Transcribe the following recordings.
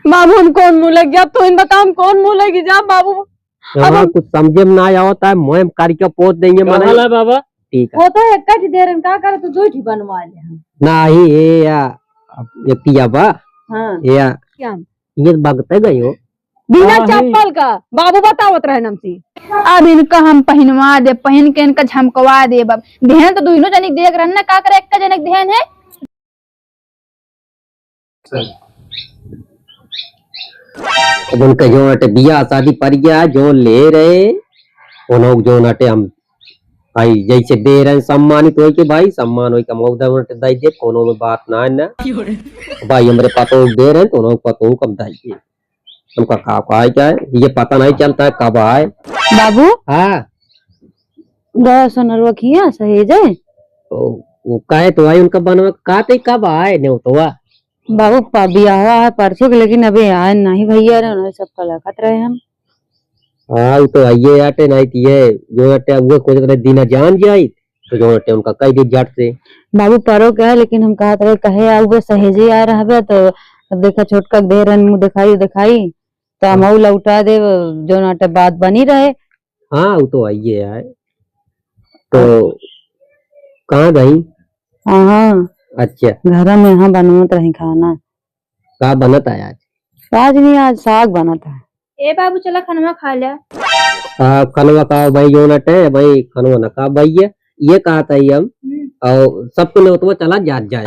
बाबू हम कौन मुंह लग गया, अब तो इन बताओ हम कौन मुंह लगी जा बाबू। अब हम कुछ समझे में ना आवता है, मोम कारी के पोत देंगे माना बाबा। ठीक है वो तो एक कट देर का करे तो दो ही बनवा ले हम। नहीं ये या ये पिया बा। हां या क्या ये बगते गई हो बिना चप्पल का बाबू बतावत रहे नमसी। अब इनका हम पहनवा दे, पहन के इनका झमकवा दे। बाब ध्यान तो दोनों जनिक देख रहे ना, का करे एक का जनिक ध्यान है। अब उनके जो नटे बिया शादी पर गया जो ले रहे उन्होंने जो नटे हम भाई जैसे दे रहे सम्मानित हो के भाई सम्मान हो के मौदा नटे दाई दे कोनो में बात ना है ना भाई हमारे पातो दे रहे तो उन्होंने पातो कब दाई हमका का क्या है ये पता नहीं चलता है कब आए बाबू। हाँ गया सोनरवा किया सहेज है तो वो काहे तो आई उनका बनवा काते कब आए ने तो बाबू बिया हुआ है परसों के, लेकिन अभी आए नहीं भैया रे सब कलाकत रहे हम। हाँ तो आइए आटे नहीं थी ये जो आटे वो कोई तरह दीना जान जाई तो जो आटे उनका कई दिन जट से बाबू परो क्या है, लेकिन हम कहा था कहे आओगे सहेजे आ रहा है तो अब देखा छोटका दे रहे मुंह दिखाई तो हम लौटा दे जो नाटे बात बनी रहे। हाँ वो तो आइए आए तो कहाँ गई। हाँ अच्छा घर में यहाँ बनवत रही खाना। का बनता है आज नहीं, आज साग बना था। ए बाबू चला खाना खा लिया। खनवा का भाई जो नटे भाई खनवा न का भाई ये कहा था हम और सबको ने तो चला जाए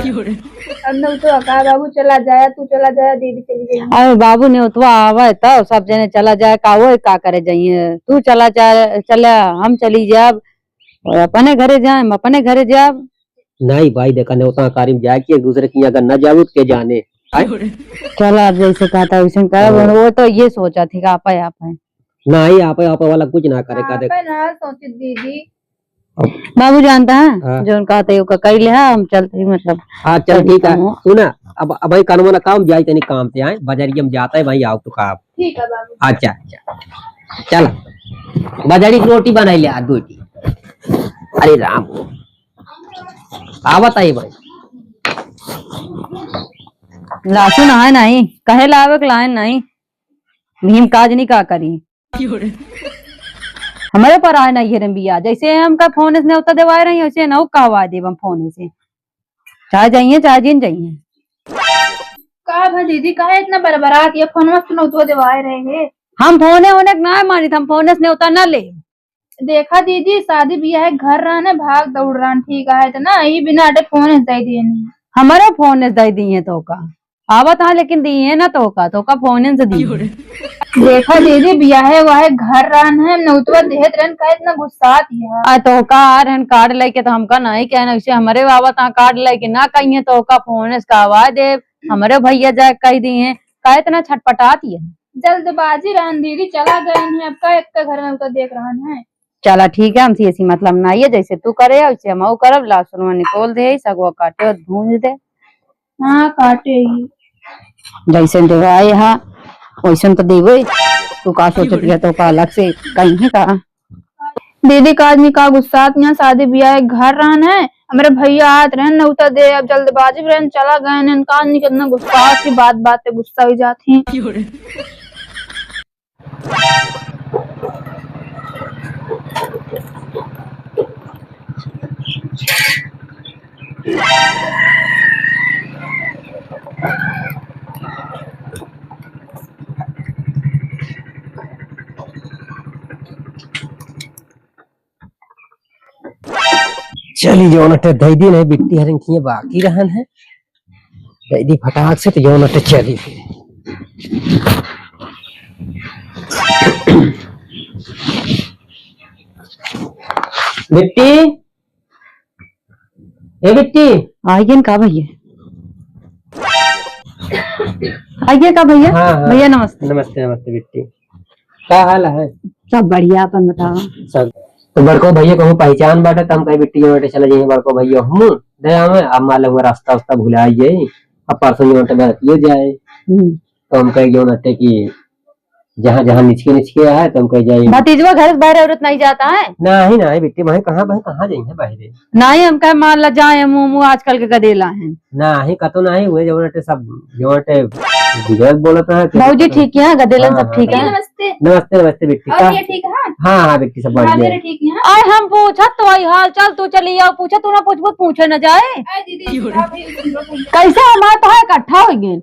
अब तो अका बाबू चला जाया, तू चला जाया, दीदी चली गई। अरे बाबू ने उतवा आवा तो सब जने चला जाए का वो का करे जाइए, तू चला जाए चला हम चली जाब और अपने घरे जाए हम अपने घरे जाब। नहीं भाई देखा ने उतना कारी में जाए कि एक दूसरे की अगर न जाओ के जाने चला आप जैसे कहा था वैसे कर। वो तो ये सोचा थी का आपा नहीं आप वाला कुछ ना करे का देख सोची दीदी। बाबू जानता है हाँ। जो उनका कई ले हम चलते ही मतलब। हाँ चल ठीक है सुना अब भाई कानून काम जाए तनी काम से आए बाजारी में जाता है भाई आओ तो का ठीक है बाबू। अच्छा चल बाजारी की रोटी बनाई ले आज रोटी। अरे राम आवत आई भाई लासू नहाए नहीं कहे लावे लाए नहीं भीम काज नहीं का करी हमारे पर आए नहीं है बिया जैसे हमका फोन से न्योता देवाए रही वैसे न कहवा देव हम फोन से चाहे जाइए चाहे जिन जाइए। का भाई दीदी काहे इतना बरबरात ये फोन मत सुनो तो देवाए रहे हैं। हम फोने होने ना मानी हम फोन से न्योता न ले। देखा दीदी शादी बिया है घर रहने भाग दौड़ रहा ठीक है तो ना ये बिना अटे फोन दे दिए नहीं हमारे फोन से दे दिए तो का आवत हाँ लेकिन दिए ना तो का फोन से दी। देखा दीदी बिया है वह घर रहन है नौतवा देहत रहन का इतना गुस्सा दिया तो का रहन कार्ड लेके तो हमका नहीं कहना वैसे हमारे आवत हाँ कार्ड लेके ना कहिए तो का फोन से आवाज दे हमारे भैया जाए कह दिए का इतना छटपटाती है। जल्दबाजी रहन दीदी चला गए हैं अब का एक घर में तो देख रहा है। चला ठीक है हमसे ऐसी मतलब ना ये जैसे तू करे वैसे हम करब लहसुन निकोल दे सगवा काटे और भूंज दे। हाँ काटे ही जैसे देवाए हाँ वैसे तो देवे तू का सोचती है तो का अलग से कहीं है का। दीदी का आदमी का गुस्सा यहाँ शादी बिया है घर रहन है हमारे भैया आत रहन न उतर दे अब जल्दबाजी में चला गए का आदमी कितना गुस्सा की बात पे गुस्सा हो जाती चली जो नटे दैदी नहीं बिट्टी हरन की बाकी रहन है दैदी फटाक से तो जो नटे चली बिट्टी ए बिट्टी आइए का भैया आइए का भैया। हाँ, भैया नमस्ते। नमस्ते नमस्ते बिट्टी क्या हाल है। सब बढ़िया अपन बताओ। सब तो बड़को भैया कहूँ पहचान बाटे तम कहीं बिट्टी जो चले जाइए बड़को भैया हम दया में अब मान लो रास्ता उस्ता भुला जाए अब परसों जो ये जाए तो हम कहीं जो नटे की जहाँ जहाँ निचके आए तो हम कहीं जाए भतीजवा घर से बाहर औरत नहीं जाता है। नहीं बिट्टी भाई कहाँ जाएंगे बाहर नहीं हम कह मान ला जाए मुँह आजकल के गदेला है नहीं कतो नहीं हुए जो नटे सब जो नटे बिगड़ बोला था कि भाजी ठीक है, गदेलन सब हाँ, ठीक है। नमस्ते। नमस्ते नमस्ते बेटी और ये ठीक है? हाँ हाँ बेटी सब बढ़िया है। ठीक है। आए हम पूछा तो आई हाल चाल तू चली आओ, पूछा तू ना पूछे न जाए। अरे दीदी कैसे हमारा तो है इकट्ठा हो गए।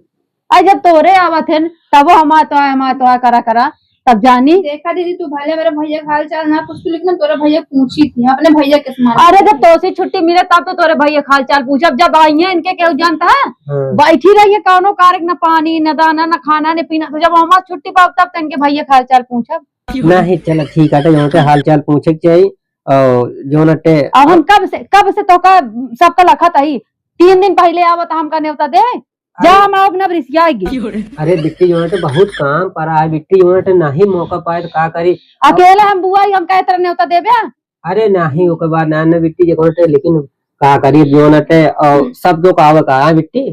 आज जब तोरे आवत है तब हमारा तो है करा तब जानी। देखा दीदी तू भले मेरे भैया का हाल चाल ना पूछ तू, लेकिन तोरा भैया पूछी थी अपने भैया के समान। अरे जब तोसी छुट्टी मिले तब तो तोरे भैया हाल चाल पूछा, जब आई है इनके क्यों जानता है। हाँ। बैठी रही है कौनो कारक, न पानी न दाना न खाना न पीना, तो जब हमारा छुट्टी पाओ तब तो इनके भैया हाल चाल पूछा। नहीं चलो ठीक है, जो के हाल चाल पूछे के चाहिए और जो नटे अब हम कब से तो का सबका लखा था 3 दिन पहले आवत हमका न्योता दे जा, हम अपना रिसिया आएगी। अरे बिट्टी जो है बहुत काम पर है बिट्टी जो है नहीं मौका पाए तो का करी। अकेला हम बुआ हम कह तरह न्योता देबे। अरे नहीं ओके बाद ना बिट्टी जो है लेकिन का करी जो नटे और सब जो का का है बिट्टी।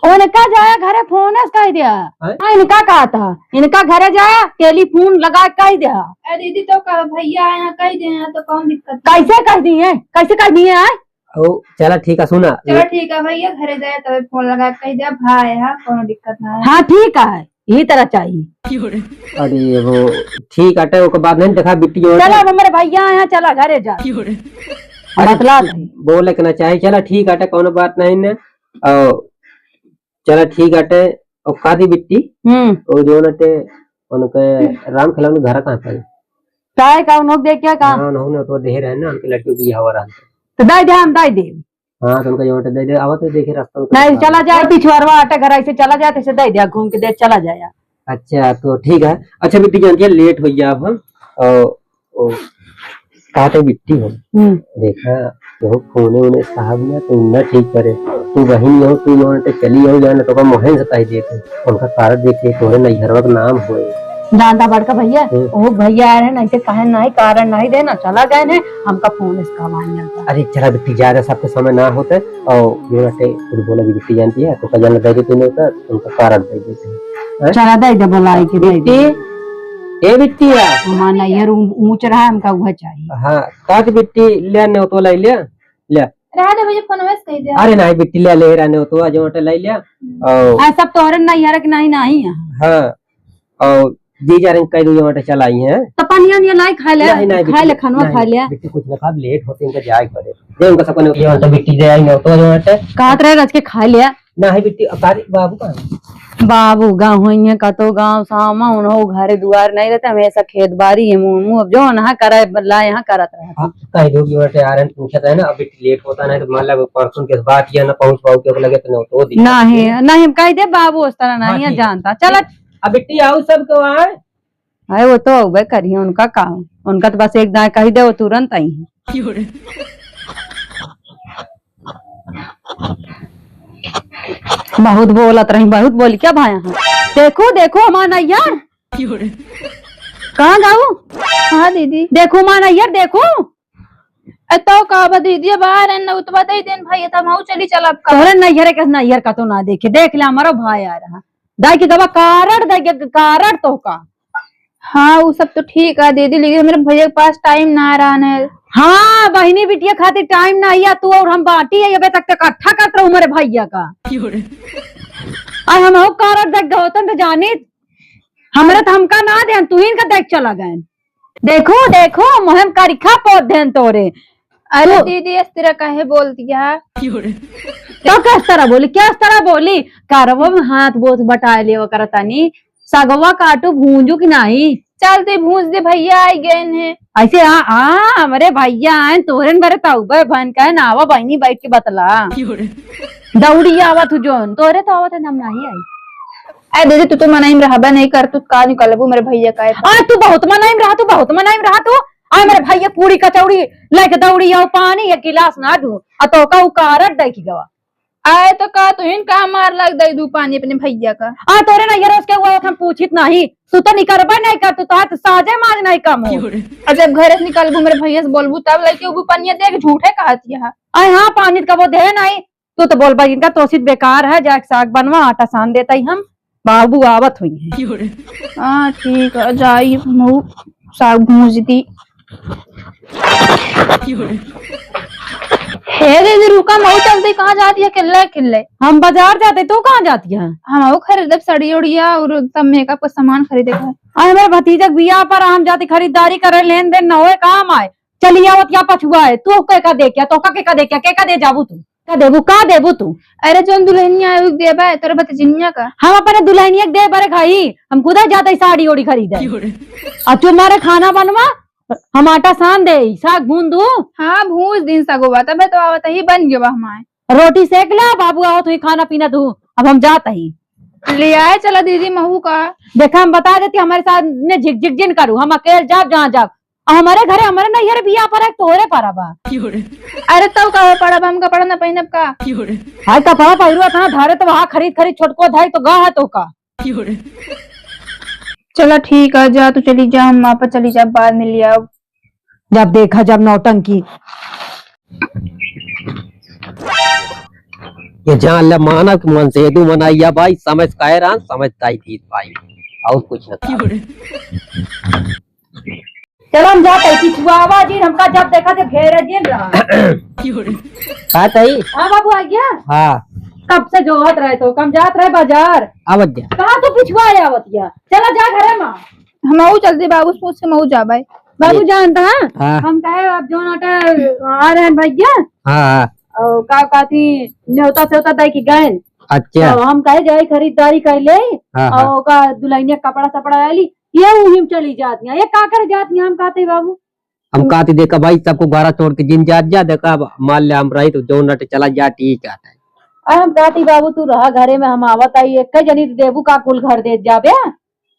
ओने का जाया घरे फोन कह दिया। हाँ इनका कहा था इनका घरे जाया टेलीफोन लगा कह दिया। अरे दीदी तो भैया आया कह दे तो कौन दिक्कत। कैसे कह दी है, कैसे कह दी है। ओ चला ठीक है सुना। चलो ठीक है भैया घरे जाए तब फोन लगा कह दिया भाई है कोनो दिक्कत ना है। हाँ ठीक है, यही तरह चाहिए। अरे वो ठीक है ओके बाद नहीं देखा बिट्टी जो चला हमारे भैया आया, चला घरे जा बतला दे। बोले के ना चाहिए। चला ठीक है कोनो बात नहीं ने और चला ठीक है और कादी बिट्टी और जो नटे उनके राम खिलाने घर कहाँ था काय का उन्होंने देख क्या कहा हाँ उन्होंने तो दे रहे हैं ना उनकी लड़की की हवा रहा तो दाई दे हम दाई दे। हाँ तो उनका जो नटे दे दे आवा तो देखे रास्ता में नहीं चला जाए पिछवाड़वा आटा घर ऐसे चला जाए तो दे दिया घूम के दे चला जाया। अच्छा तो ठीक है। अच्छा बिट्टी जानती है लेट हो गया अब हम और कहा तो बिट्टी हो देखा तो फोने उन्हें साहब ने तो न ठीक करे तू वही हो तू जो नटे चली हो जाने तो मोहन से कह देते उनका कारण देखे तोरे नैहरवा का नाम हुए दादा बड़का भैया ओ भैया आ रहे नहीं तो कहे नहीं कारण नहीं देना चला गए ने हमका फोन इसका मान जाता। अरे चला बिट्टी ज्यादा सबके समय ना होते और जो नटे कुछ बोला कि बिट्टी जानती है तो कजन दे देते नहीं होता उनका कारण दे देते चला दे दे बोलाई के दे ए बिट्टी है माना यार ऊंच रहा हमका वह चाहिए। हाँ काट बिट्टी ले ने तो ले ले रहा दे भैया फोन में कह दिया। अरे नहीं बिट्टी ले रहने तो जो नटे ले लिया और सब तोहरे नहीं यार नहीं नहीं है। हाँ और जी जा रहे कई दो चल आई है तो पानिया नहीं लाई खा ले खा ले खानवा खा लिया बिट्टी कुछ ना खा लेट होते इनका जाए करे दे उनका सबको ये तो बिट्टी दे आई न तो जो है कहत रहे रच के खा लिया ना है बिट्टी अकारी बाबू का बाबू गाँव हुई कतो गाँव सामा उन्हों घर दुआर नहीं रहते हमेशा खेत बाड़ी है मुंह अब जो ना करे बदला यहाँ करत रहे कई दो की वटे आ रहे पूछता है ना अब बिट्टी लेट होता नहीं तो मान ला परसों के बाद या ना पहुंच पाओ के लगे तो तो नहीं नहीं कह दे बाबू उस तरह नहीं जानता चल अब बिट्टी आओ सब को आए अरे वो तो वे करिए उनका काम उनका तो बस एक दाएं कही दे वो तुरंत आई है। बहुत बोलत रही बहुत बोली क्या भाया देखो देखो हमारा यार कहाँ गाऊ। हाँ दीदी देखो माना यार देखो तो का दीदी बाहर है ना उतवा दे दिन भाई था हम चली चल अब तोरे नैहर के नैहर का तो ना देखे देख ले हमारा भाई आ रहा दाई की गवा कारण तो का। हाँ वो सब तो ठीक है दीदी लेकिन मेरे भैया के पास टाइम ना रहा है। हाँ बहनी बिटिया खातिर टाइम ना आया तू और हम बाटी है अबे तक इकट्ठा करता हूँ मेरे भैया का और हम हो कारण देख गए तो जानी हमारे तो हमका ना दे तू ही इनका देख चला गए देखो देखो मुहिम करिखा पौधे तोरे। अरे दीदी इस तरह काहे बोल दिया तो किस तरह बोली क्या इस तरह बोली कारवा में हाथ बोस बटा ले वो करतानी सगवा काटू भूंजू की नहीं चलते भूंज दे भैया आई गए हैं ऐसे हमारे भैया आए तोरन भरे ताऊबे बहन का नावा बहनी बैठ के बतला दौड़ी आवा तू जोन तोरे तो आवत हम नहीं आई। अरे दीदी तू तो मनाई में रहा नहीं कर तू का निकलबू मेरे भैया का तू बहुत मनाई में रहा तू बहुत मनाई में रहा तू आ मेरे भैया पूरी कचौड़ी लेके दौड़ी आओ पानी एक गिलास ना दू तो का उकारट दे की गवा आए तो का तू इन कहा मार लग दे दू पानी अपने भैया का तोरे ना यार उसके हुआ हम पूछित नहीं तू तो निकलबा नहीं कर तू तो साजे माज नहीं कम हो। जब घर से निकलबू मेरे भैया से बोलबू तब लड़के वो पानी दे झूठे कहती है हाँ पानी का वो दे नहीं तू तो बोल इनका तोसित बेकार है जाके साग बनवा आटा सान देता ही हम बाबू आवत हुई है। हाँ ठीक है जाइए साग भूंज दी। हे दीदी रुका, मऊ चलते कहाँ जाती है किल्ले किल्ले? हम बाजार जाते, तू कहाँ जाती है? हम खरीदे साड़ी उड़िया और सब मेकअप का सामान खरीदे का। अरे मेरे भतीजे के बियाह पर हम जाती खरीदारी करे, लेन देन न होए, काम आए चली आवत या पछुआ है। तू के दे क्या, तो के दे क्या, के दे जाबू तू, का देबू तू? अरे जो दुल्हनिया है देबा है तेरे भतीजिया का। हम अपने दुल्हनिया के दे बारे खाई, हम खुद जाते साड़ी ओड़ी खरीदे। और तू हमारे खाना बनवा, हम आटा सान दे, साग भून दू। हाँ भूज दिन सगो बात है तो आवत ही बन गया हमारे। रोटी सेक ला बाबू, आओ तो खाना पीना दू। अब हम जाते ही ले आए चला दीदी महू का। देखा हम बता देती हमारे साथ ने झिक झिक जिन करू, हम अकेले जाब जहाँ जाब। हमारे घरे हमारे नैहर बियाह पर एक तोरे पारा बा। अरे तब कहा पड़ा हम कपड़ा न पहनब का। हाय कपड़ा पहिरुआ था धारे तो वहाँ खरीद खरीद छोटको धाई तो गा है तो का। चला ठीक है, जा तू चली जा, हम वहाँ पर चली जा, बाद में लिया। जब देखा जब नौटंकी ये जान ले मानव के मन से तू मनाइया भाई, समझ कह रहा समझता ही थी भाई, और कुछ न था। चलो हम जाते पिछुआवा जी, हमका जब देखा तो घेरे जिन रहा। हाँ ताई, हाँ बाबू आ गया। हाँ कब से जोहत रहे तो कम जात रहे बाजार। आवत जा, कहा तो पिछुआ आवत गया। चला जा घरे माँ, हम चलते बाबू पूछ से मऊ जा भाई। बाबू जानता है हाँ। हम कहे अब जो नोटे आ रहे हैं भैया, हाँ और का थी न्योता से दाई की गए। अच्छा, तो हम कहे जाए खरीदारी कर ले, हाँ, हाँ। और का दुल्हनिया कपड़ा सपड़ा ली, ये उहिम चली जाती है, ये का कर जाती है। हम कहते बाबू हम कहते देखा भाई सबको बारह छोड़ के जिन जात जा, देखा मान ले हम रही तो जो नट चला जा, ठीक है। अरे हम कहती बाबू तू रहा घरे में, हम आवत आई एक जनी देबू का कुल घर दे जाबे।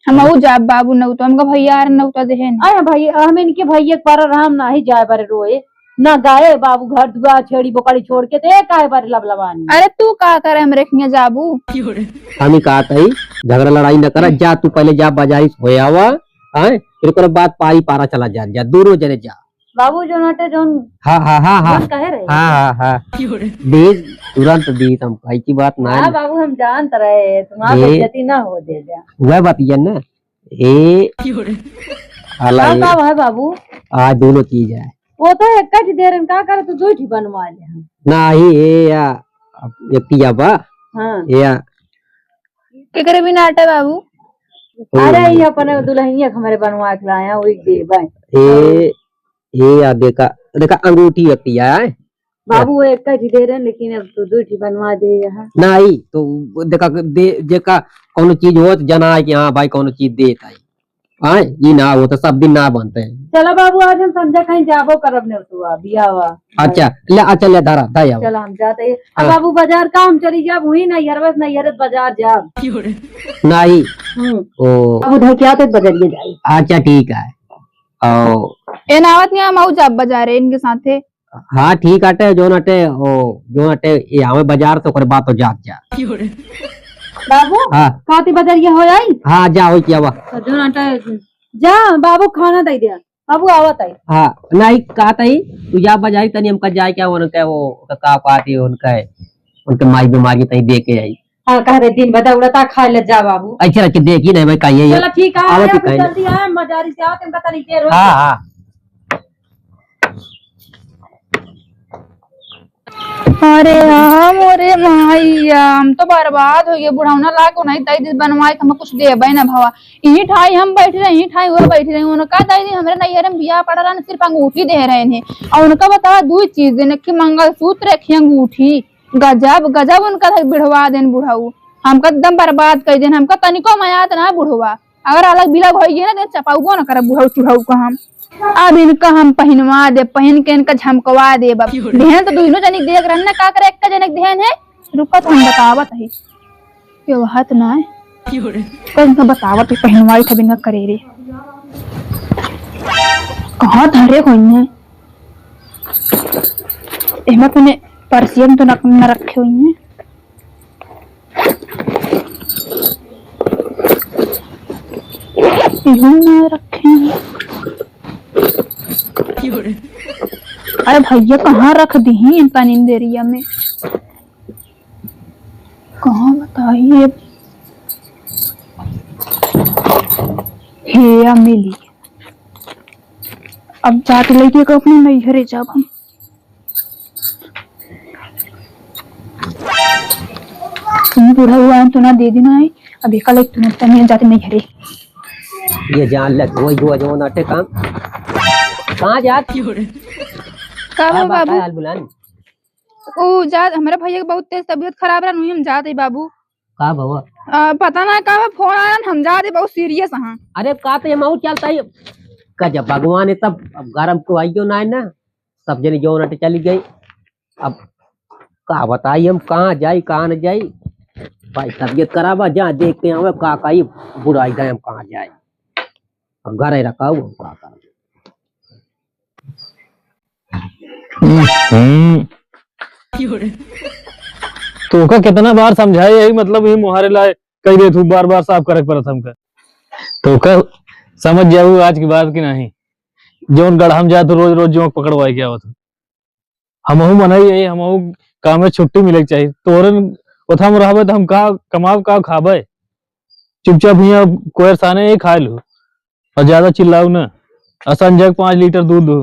हम जा बाबू नौ तो हमका भैया नौता दे। अरे भाई हम इनके भैया पर हम ना ही जाए बारे रोए ना गाए बाबू, घर दुआ छेड़ी बोकड़ी छोड़ के ते काय बारे लबलबानी। अरे तू का करे हम रेखिया जाबू। हम ही कहा था झगड़ा लड़ाई न कर, जा तू पहले जा बाजारी होया हुआ, फिर ओकर बाद पारी पारा चला जा दोनों जने जा। बाबू जो नाटे जो हाँ हाँ हाँ हाँ कहे रहे। हाँ हाँ दीज तुरंत दीज, हम भाई की बात ना हाँ बाबू हम जानत रहे, तुम्हारी बेइज्जती ना हो दे जा। वह बात ये ना, ये हाँ है बाबू, आज दोनों चीज है। वो तो एक देर का करे तो दो ही बनवा ले हम। ना ही ये या व्यक्ति बा, हाँ या के करे भी नाटे बाबू। अरे ये अपने दुल्हनिया हमारे बनवा के लाए हैं, वही दे भाई। ये या देखा देखा अंगूठी व्यक्ति है बाबू, एक दे रहे लेकिन अब तो दो ही बनवा दे यहाँ। नहीं तो देखा दे जेका कौन चीज हो तो जना है कि हाँ भाई कौन चीज देता है, हाँ ये ना वो तो सब दिन ना बनते हैं। चलो बाबू आज हम संध्या कहीं जाबो करब ने तो बिया हुआ। अच्छा ले अच्छा ले धारा दाया। चलो हम जाते हैं। अब बाबू बाजार का हम चली जाब, वही नहीं हरबस नहीं हरत बाजार जाब नहीं ओ अब उधर क्या तो बजरिए जाए। अच्छा ठीक है, ओ ए नावत नहीं हम जा बाजार इनके साथे। हाँ ठीक आटे जो नटे ओ जो नटे ये हमें बाजार तो करे बात तो जात जा। बाबू हाँ काती बजरिए हो आई। हाँ जा हो क्या हुआ, जो नटे जा बाबू खाना दे दिया, बाबू आवत आई। हाँ नहीं कहा ही तू जा बाजारी तनी हमका जाए क्या उनके वो का पाती उनके माई बीमारी तनी दे के आई। हाँ कह रहे दिन बता उड़ता खा ले जा बाबू। अच्छा रख देखी नहीं भाई कहीं चलो ठीक है, आवत ही कहीं। जल्दी आए मजारी से आओ, तुमका तरीके रोज। हाँ हाँ अरे हम अरे माइया हम तो बर्बाद हो गए, बुढ़ावना लाग नहीं दाई दी बनवाए हम कुछ दे ना भवा। यही ठाई हम बैठ रहे, यही ठाई वो बैठ रहे। उनका दाई दी हमारे नैहर में बियाह पड़ा रहा, सिर्फ अंगूठी दे रहे थे। और उनका बतावा दो चीज देने की मंगलसूत्र रखी अंगूठी, गजब गजब उनका बिढ़वा देन बुढ़ाऊ। हमका एकदम बर्बाद कर देन, हमका तनिको मयात ना बुढ़वा। अगर अलग बिलग हो गए ना चपाऊ ना कर बुढ़ाऊ चुढ़ाऊ का हम। अब इनका हम पहनवा दे, पहन के इनका झमकवा दे। बहन तो दोनों जनी देख रहे ना का करे, एक जनक देहन है। रुका तो हम बतावत है ये बात ना है, तो इनका बतावत है पहनवाई था बिना करे रे। कहाँ धरे कोई है एमा तूने परसियम तो न रखे हुई है। ना रखे हैं। अरे भैया कहाँ रख दी इनका नींदेरिया में, कहाँ बताइए। हे मिली अब जाते लेके अपने नैहरे जब हम बूढ़ा हुआ है तो ना दे देना है। अभी कल एक तो नहीं जाते नहीं हरे। ये जान लग वही जो जो नाटे काम कहाँ जाती हो रे? का बाबा बाबू हाल बुलान ओ जा हमारे भैया के बहुत तेज तबीयत खराब रहा हम जाते बाबू। का बाबा? पता ना का फोन आया हम जाते बहुत सीरियस हां। अरे का तो हम चलता है का जब भगवान है तब अब गरम को आइयो ना है ना सब जने जो नाटे चली गई। अब का बताइए हम कहाँ जाई कहाँ न जाई भाई तबीयत खराब है जहाँ देख के आवे का काई बुराई गए हम कहाँ जाए हम घर ही रखा हुआ का कर तो का कितना बार समझाए यही मतलब ही मुहारे लाए कही दे तू बार बार साफ करे परत हमका तो का समझ जाऊ आज की बात की नहीं जोन गढ़ हम जा तो रोज रोज जो पकड़वाए क्या होता हमहू मनाई यही हमहू काम में छुट्टी मिले के चाहिए तोरन ओथा में रहबे तो हम का कमाब का खाबे चुपचाप हियां कोयर साने ही खा लू और ज्यादा चिल्लाऊ ना असंजय 5 लीटर दूध दू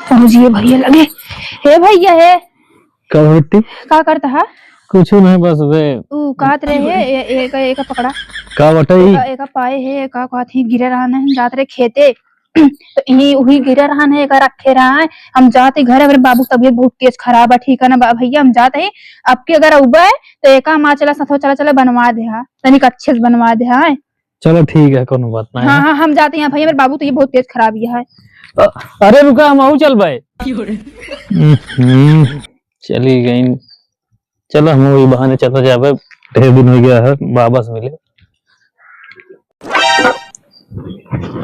पहुंचिए भैया लगे। हे भैया है कब हट्टी का करता है? कुछ नहीं बस वे तू कात रहे है एक एक पकड़ा का बटाई एक पाए है का काथी गिरे रहा है जात रहे खेते तो यही वही गिरे रहा है एक रखे रहा है हम जाते घर अगर बाबू तबीयत बहुत तेज खराब है ठीक है ना भैया हम जाते हैं आपके अगर उबा है तो एक माँ चला सथो चला चला बनवा दे हा तनिक अच्छे से बनवा दे हा। चलो ठीक है कोनो बात नहीं हाँ हाँ हम जाते हैं भैया मेरे बाबू तो ये बहुत तेज खराब है। अरे रुका हम आऊ चल भाई चली गई चलो हम वही बहाने चलो जावे ढेर दिन हो गया है वापस मिले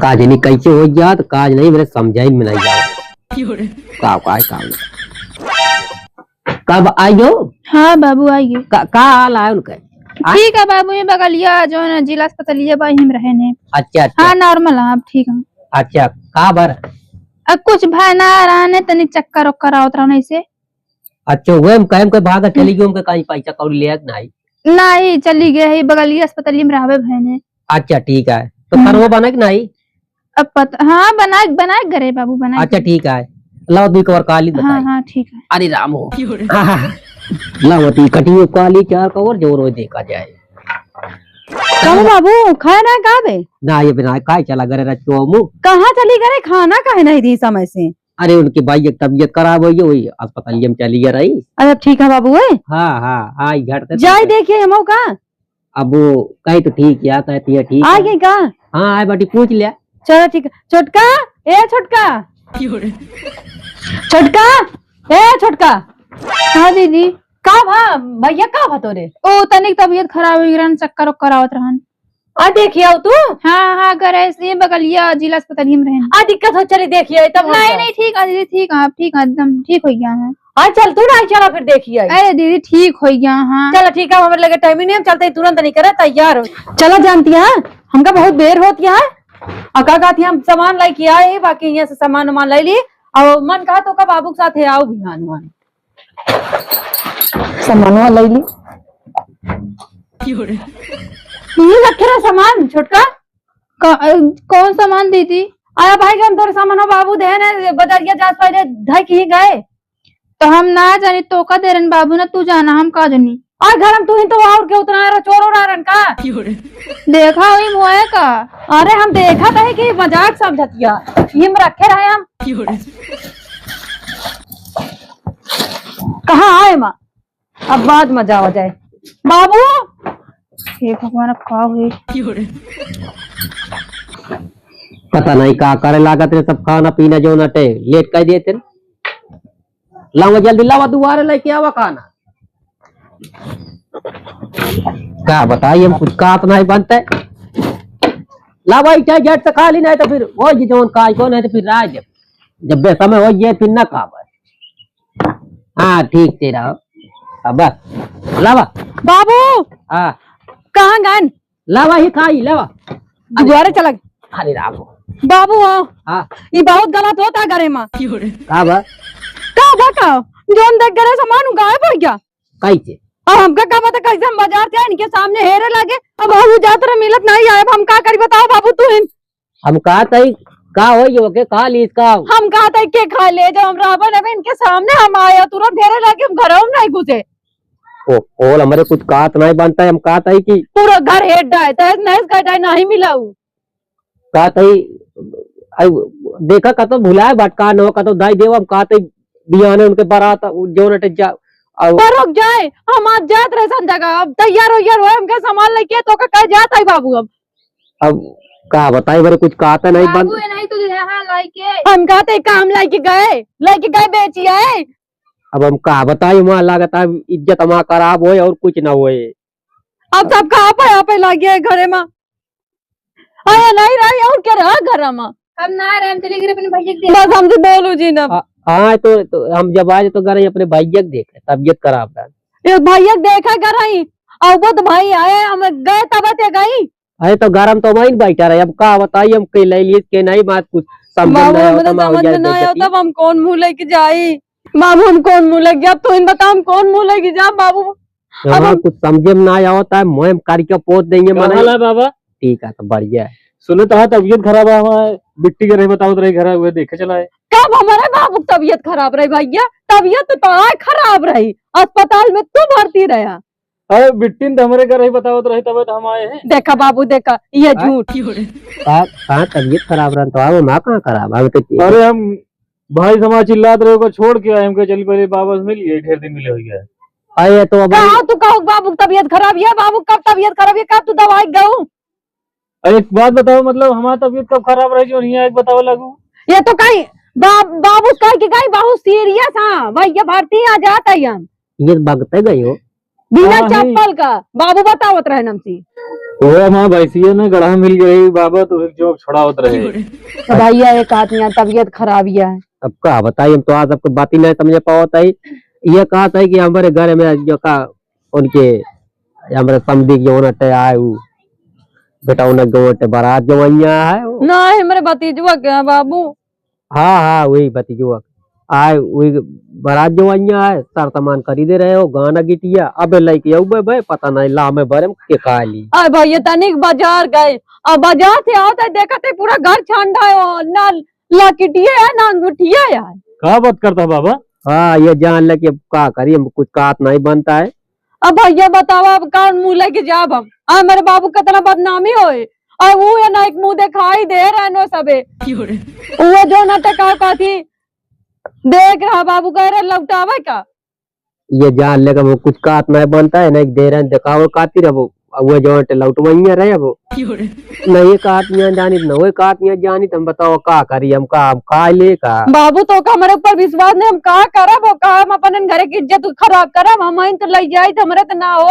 काज नहीं कैसे हो गया तो काज नहीं मेरे समझाई में नहीं जाओ कब आइयो? हाँ बाबू आइए। का हाल है उनका? ठीक है बाबू ये बगलिया जो है ना जिला अस्पताल भाई हम रहे ने। अच्छा अच्छा हाँ नॉर्मल है आप ठीक है। अच्छा का बार अब कुछ भाई ना रहा ने तनी चक्कर वक्कर आवत रहा ऐसे। अच्छा वो हम कहे भागा चली गई हमका कहीं पैसा कौड़ी ले नहीं नहीं चली गए है बगलिया अस्पताल में रहबे भाई ने। अच्छा ठीक है तो खरवा बना कि नहीं? अब पता हाँ बनाए बनाए करे बाबू बनाए। अच्छा ठीक है लाओ दी कवर काली बताई। हाँ हाँ ठीक है। अरे राम हो लाओ दी कटी काली चार कवर जो रोज देखा जाए। चलो बाबू खाए ना का बे ना ये बिना काय चला गरे रचो मु कहाँ चली गए खाना काहे नहीं दी समय से? अरे उनकी भाई की तबीयत खराब हुई हुई अस्पताल में चली गई रही। अरे ठीक है बाबू है हाँ हाँ आई घर तक जाए देखिए हम का अब वो कहीं तो ठीक या कहती है ठीक आ है। गई का? हाँ आए बेटी पूछ लिया। चलो ठीक है छोटका ए छोटका छोटका ए छोटका। हाँ दीदी का भा भैया का भा तोरे? ओ तनिक तबीयत खराब हुई रहन चक्कर वक्कर आवत रहन। आ देखिए आओ तू। हाँ हाँ घर ऐसे बगलिया जिला अस्पताल में रहन। आ दिक्कत हो चली देखिए तब नहीं नहीं ठीक है दीदी ठीक है आप ठीक है एकदम ठीक हो गया है। हाँ चल तू ना चला फिर देखिए। अरे दीदी ठीक हो गया। हाँ चलो ठीक है हमारे लगे टाइम ही नहीं हम चलते तुरंत नहीं करे तैयार हो। चलो जानती है हमका बहुत देर होती है और का कहती हम सामान लाई के आए बाकी यहाँ से सामान वामान लाई ली और मन कहा तो का बाबू के साथ है आओ बिहान वान सामान लाई ली ये रखे रहा सामान छोटका। कौन सामान दीदी? आया भाई हम थोड़े सामान बाबू दे बजरिया जास पहले ढाई कहीं गए तो हम ना जानी तो का दे रन बाबू ना तू जाना हम का जानी। और घर हम तू ही तो और के उतना चोर उड़ा रन का देखा वही मुआए का। अरे हम देखा था कि मजाक समझतिया ये में रखे रहे हम कहाँ आए माँ अब बाद मजा हो जाए बाबू। हे भगवान का हुई पता नहीं का करे लागत रे सब खाना पीना जो नटे लेट कर देते लावा जल्दी लावा दोबारा लेके आवा खाना क्या बताइए हम कुछ कात नहीं बनते लावा चाहे जट से खा ली नहीं तो फिर वो जी जोन का को नहीं तो फिर राज जब समय हो जाए फिर ना खा। हाँ ठीक तेरा अब बस लावा बाबू हाँ कहाँ गन लावा ही खाई लावा दोबारा चला। अरे राम बाबू आओ हाँ ये बहुत गलत होता घरे माँ का बा का जोन देख गए सामान गायब हो गया कैसे अब हमका का पता कैसे हम बाजार से इनके सामने हेरे लगे। अब बाबू जात रहे मिलत नहीं आए, अब हम का करी बताओ बाबू तू इन। हम कहा तई का हो यो के कहा ली इसका हम कहा था के खा ले, जब हम रावण है इनके सामने हम आए तुरंत हेरे लगे, हम घर नहीं घुसे। ओल हमारे कुछ कात नहीं बनता है। हम कहा था कि पूरा घर हेड डाय तहस नहस का डाय नहीं मिला उ। कहा था देखा का तो भुलाए भटका न हो का तो दाई देव। हम कहा था बियाने उनके बारात जो नटे जा पर रुक जाए, हम आज जात रहे सन जगह, अब तैयार हो हमके सामान लेके तो का कह जात है बाबू। अब का बताई बरे कुछ कहा था नहीं बन। बाबू ये नहीं तो यहाँ लाइके हम कहते काम लेके गए बेची आए। अब हम कहा बताई वहाँ लागत है इज्जत हमारा खराब होए और कुछ ना होए। अब सब कहाँ पे लगे घरे में आया नहीं रही और क्या रहा घर में। हम ना रहे, हम चले गए अपने भैया के बस हमसे बोलो जी ना। हाँ तो हम जब आए तो गए अपने भैया देखे तबीयत खराब था। ये भैया देखा घर आई और वो तो भाई आए, हम गए तब गई। अरे तो गरम तो वहीं बैठा रहे। अब का बताइए हम कहीं ले लिए के नहीं बात कुछ समझ बाबू नहीं हमें तो समझ में नहीं आता, अब हम कौन मुंह लेके जाई। बाबू हम कौन मुंह लेके जा, तो इन बता हम कौन मुंह लेके जा बाबू। अब हम कुछ समझे में ना आता है। मोह करके पोत देंगे है बाबा। ठीक है तो बढ़िया है। सुने तो तबीयत खराब है हमारे बिट्टी के रहे बताओ तो रही घर हुए देखे चला है। कब हमारे बाबू की तबीयत खराब रही भैया? तबीयत तो आए खराब रही, अस्पताल में तू भर्ती रहा। अरे बिट्टी ने तो हमारे घर ही बताओ तो रही तब हम आए हैं। देखा बाबू देखा ये झूठ। कहाँ तबीयत खराब रहा तो आओ माँ कहाँ खराब है तो। अरे हम भाई समाज चिल्लाते रहे को छोड़ के आए। हम कहे चल पहले बाबा से मिल गए, ढेर दिन मिले हो गया। अरे तो अब कहा तू कहो बाबू की तबीयत खराब है? बाबू कब तबीयत खराब है, कब तू दवाई गऊ? एक बात बताओ, मतलब हमारा तबीयत कब खराब रही जो नहीं है, एक बताओ लागू। ये तो कहीं बाबू कह के कहीं बहुत सीरियस हाँ भैया भर्ती आ जाता है। हम ये भगते गए हो बिना हाँ, चप्पल का बाबू बतावत रहे नमसी। वो हमारा भैंसिया ने गढ़ा मिल गई बाबा तो फिर जो छुड़ावत रहे। भैया एक आदमी तबीयत खराब है। अब का बताइए हम तो आज आपको बात ही नहीं समझ पाओ था। ये कहा था कि हमारे घर में जो का उनके हमारे समझी जो नटे आए बेटा उन्हें गोटे बारात जो है ना हमारे भतीजुआ क्या बाबू। हाँ वही भतीजुआ आए वही बारात जो है सर सामान खरीदे रहे हो गाना गिटिया। अब लैके भाई पता नहीं ला में भरे के खा ली। अरे भैया तनिक बाजार गए, अब बाजार से आता देखा थे पूरा घर ठंडा है, ना लकिटिया है ना अंगूठिया है। क्या बात करता बाबा? हाँ ये जान ले कि अब क्या करिए कुछ काट नहीं बनता है। अब भैया बताओ अब कौन मुंह लेके जाब हम? मेरे बाबू कितना बदनामी होए और वो है ना एक मुंह दिखाई दे रहा नो सबे। वो जो नाटक का थी देख रहा बाबू कह रहे लौटावे का। ये जान लेगा वो कुछ काट नहीं बनता है ना दे रहे दिखाओ काती रहो वो जो लौटवैया रहे वो नहीं काटिया जानी न वो काटिया जानी। तुम बताओ का करी हम का हम खा ले का। बाबू तो का हमारे ऊपर विश्वास नहीं, हम का करब वो का हम अपन घर की इज्जत खराब करब। हम तो ले जाए तो हमारे तो ना हो।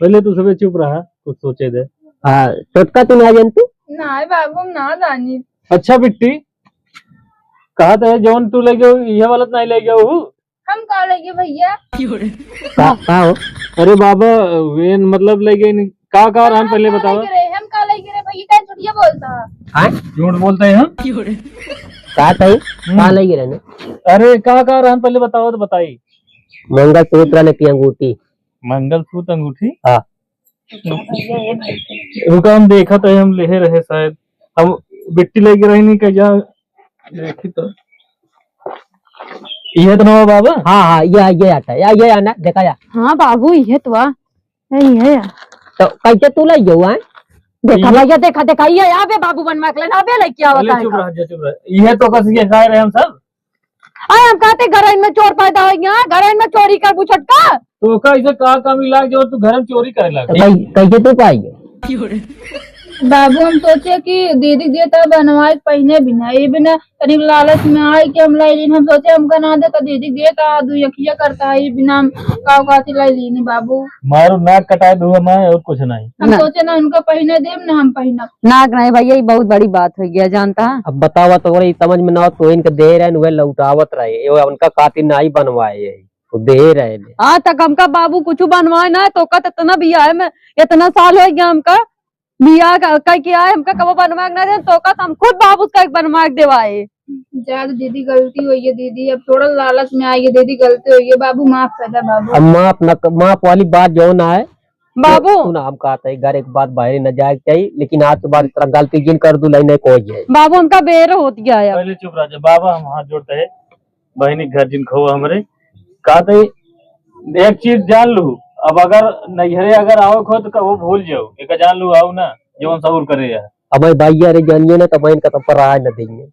पहले तू सब चुप रहा कुछ सोचे दे। हाँ टोटका तू ना जानती ना बाबू हम ना जानी। अच्छा बिट्टी कहा था जौन तू ले गयो ये वाला नहीं ले गया वो हम का लगे भैया का हो। अरे बाबा वे मतलब ले गए का हम पहले बताओ। हम का लगे रे भैया क्या झूठिया बोलता हाँ झूठ बोलते हैं हम का सही का लगी रहने। अरे का हम पहले बताओ तो बताई। मंगलसूत्र ने की अंगूठी मंगलसूत्र अंगूठी। हाँ रुका हम देखा तो हम ले रहे शायद हम बिट्टी लेके रही नहीं क्या देखी तो ये तो ना बाबा। हाँ ये आता है ये आना देखा जा। हाँ बाबू ये तो है तो कैसे तू ले जाऊ है देखा भैया देखा देखा ये यहाँ पे बाबू बनवा के लेना लेके आवता है। चुप रह ये तो कस ये खाए रहे हम सब। अरे हम कहते घर में चोर पैदा हो गया, घर में चोरी कर पूछट का तो का इसे का मिला जो तू घर में चोरी करे लगा। कैसे तू पाई बाबू हम सोचे कि दीदी देता बनवाए पहने बिना ये बिना करीब लालच में आए कि हम लाई लीन। हम सोचे हमका ना दे तो दीदी देता दू यकिया करता है बिना काव काती लाई लीन। बाबू मारो नाक कटाए दो मैं और कुछ नहीं। हम सोचे ना उनका पहने दे ना हम पहना नाक नहीं भैया ये बहुत बड़ी बात हो गया जानता है। अब बतावा तो वही समझ में ना हो तो इनके दे रहे वे लौटावत रहे उनका खातिर नहीं बनवाए तो दे रहे। आज तक हमका बाबू कुछ बनवाए ना तो का इतना बिया है मैं इतना साल हो गया हमका बिया का किया है हमका कब बनवा ना दे तो का हम खुद बाबू का बनवा के देवाए। ज्यादा दीदी गलती हुई है दीदी, अब थोड़ा लालच में आई है दीदी, गलती हुई है बाबू, माफ कर दे बाबू। अब माप वाली बात जो ना है बाबू सुना, हम कहते हैं घर एक बात बाहर न जाए चाहिए, लेकिन आज के बाद इस तरह गलती जिन कर दू नहीं कोई है। बाबू हमका बेर होती गया है। पहले चुप रह जा बाबा, हम हाथ जोड़ते है बहनी घर जिन खो हमरे कहते एक चीज जान लू, अब अगर नैहरे अगर आओ खो तो वो भूल जाओ, एक जान लू आओ ना जो सबूर करे है। अब भाई भैया रे जानिए ना तो बहन का तो पर न देंगे।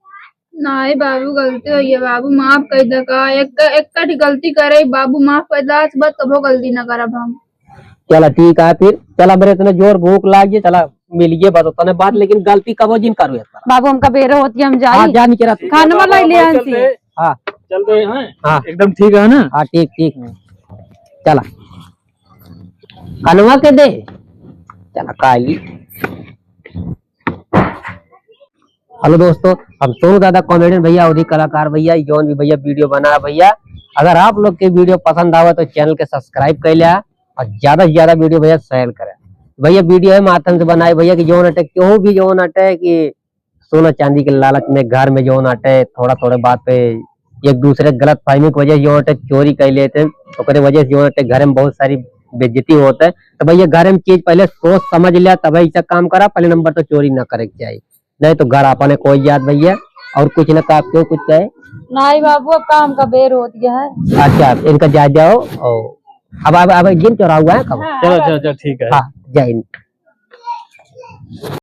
नहीं बाबू गलती हुई है बाबू, माफ कर दे का, एक गलती करे बाबू, माफ कर दे, आज बात कभो गलती न करब हम। चला ठीक है फिर, चला मेरे इतने जोर भूख लागिए, चला मिलिए बस उतने बात, लेकिन गलती कबो जिन करो बाबू हमका बेर होती है, हम हाँ जाए जानी के रात खाना वाला ले आंसी। हाँ चलते हैं हाँ एकदम ठीक है ना। हाँ ठीक ठीक चला कनवा के दे चला काली। हेलो दोस्तों, हम सोनू दादा कॉमेडियन भैया और कलाकार भैया जौन भी भैया वीडियो बना भैया, अगर आप लोग के वीडियो पसंद आवे तो चैनल के सब्सक्राइब कर लिया और ज्यादा से ज्यादा वीडियो भैया शेयर करें भैया। वीडियो है माध्यम से बनाए भैया कि जो नटे क्यों भी जो नटे कि सोना चांदी के लालच में घर में जो नटे थोड़ा थोड़ा बात पे एक दूसरे गलत फहमी की वजह से जो नटे चोरी कर लेते हैं, तो वजह से जो नटे घर में बहुत सारी बेइज्जती होता है। तो भैया घर में चीज पहले सोच समझ लिया तब ऐसा काम करा, पहले नंबर तो चोरी ना करे चाहिए, नहीं तो घर अपने कोई याद भैया। और कुछ ना कहा, क्यों कुछ कहे नहीं बाबू अब काम का बेर होती है। अच्छा इनका जा जाओ और अब जिन चौरा हुआ है कब। चलो चलो चलो ठीक है। हाँ जय हिंद।